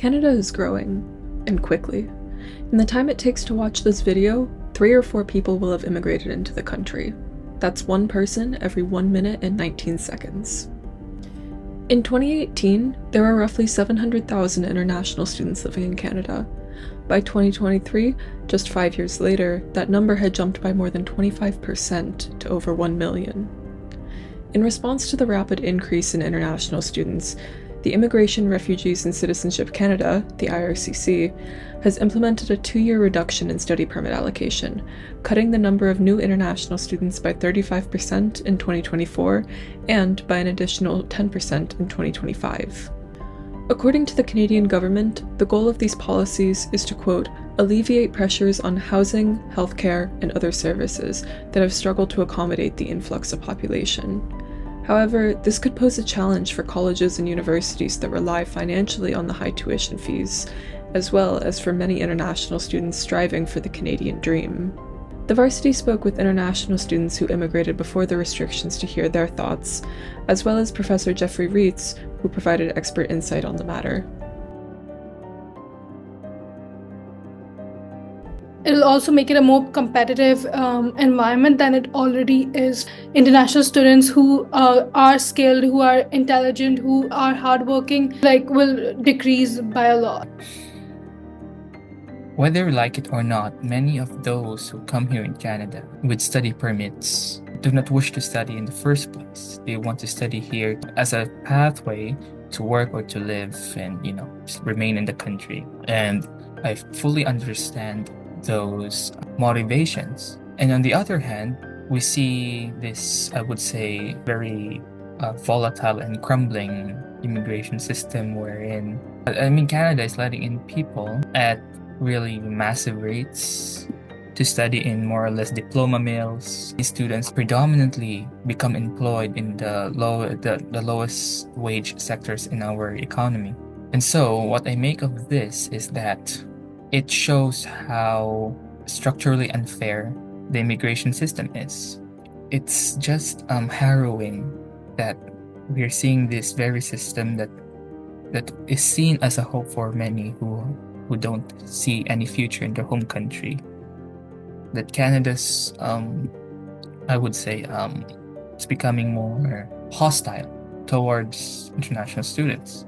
Canada is growing, and quickly. In the time it takes to watch this video, 3 or 4 people will have immigrated into the country. That's one person every 1 minute and 19 seconds. In 2018, there were roughly 700,000 international students living in Canada. By 2023, just 5 years later, that number had jumped by more than 25% to over 1 million. In response to the rapid increase in international students, the Immigration, Refugees and Citizenship Canada, the IRCC, has implemented a 2-year reduction in study permit allocation, cutting the number of new international students by 35% in 2024 and by an additional 10% in 2025. According to the Canadian government, the goal of these policies is to, quote, alleviate pressures on housing, healthcare, and other services that have struggled to accommodate the influx of population. However, this could pose a challenge for colleges and universities that rely financially on the high tuition fees, as well as for many international students striving for the Canadian dream. The Varsity spoke with international students who immigrated before the restrictions to hear their thoughts, as well as Professor Jeffrey Reitz, who provided expert insight on the matter. It'll also make it a more competitive environment than it already is. International students who are skilled, who are intelligent, who are hardworking, will decrease by a lot. Whether you like it or not, many of those who come here in Canada with study permits do not wish to study in the first place. They want to study here as a pathway to work or to live and, just remain in the country. And I fully understand those motivations. And on the other hand, we see this, I would say, very volatile and crumbling immigration system wherein, Canada is letting in people at really massive rates to study in more or less diploma mills. These students predominantly become employed in the lowest wage sectors in our economy. And so what I make of this is that it shows how structurally unfair the immigration system is. It's just harrowing that we're seeing this very system that is seen as a hope for many who don't see any future in their home country. That Canada's, I would say, it's becoming more hostile towards international students.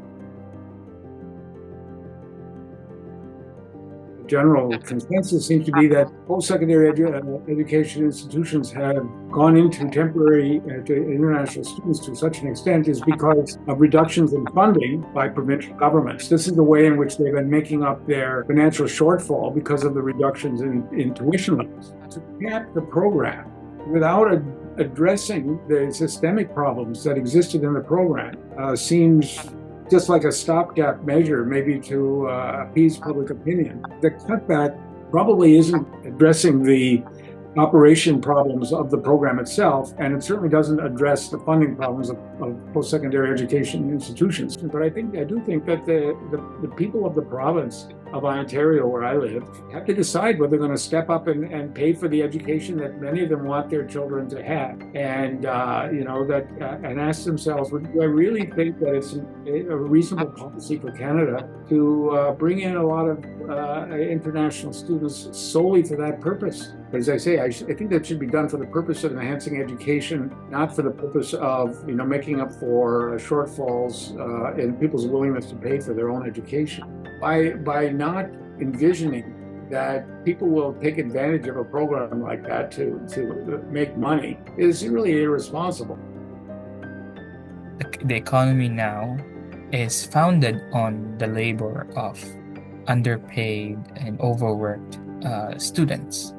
General consensus seems to be that post-secondary education institutions have gone into temporary to international students to such an extent is because of reductions in funding by provincial governments. This is the way in which they've been making up their financial shortfall because of the reductions in tuition levels. To cap the program without addressing the systemic problems that existed in the program seems just like a stopgap measure, maybe to appease public opinion. The cutback probably isn't addressing the operation problems of the program itself, and it certainly doesn't address the funding problems of post-secondary education institutions. But I do think that the people of the province of Ontario, where I live, have to decide whether they're going to step up and pay for the education that many of them want their children to have, and and ask themselves, do I really think that it's a reasonable policy for Canada to bring in a lot of international students solely for that purpose? But as I say, I think that should be done for the purpose of enhancing education, not for the purpose of making up for shortfalls in people's willingness to pay for their own education. By not envisioning that people will take advantage of a program like that to make money is really irresponsible. The economy now is founded on the labor of underpaid and overworked students.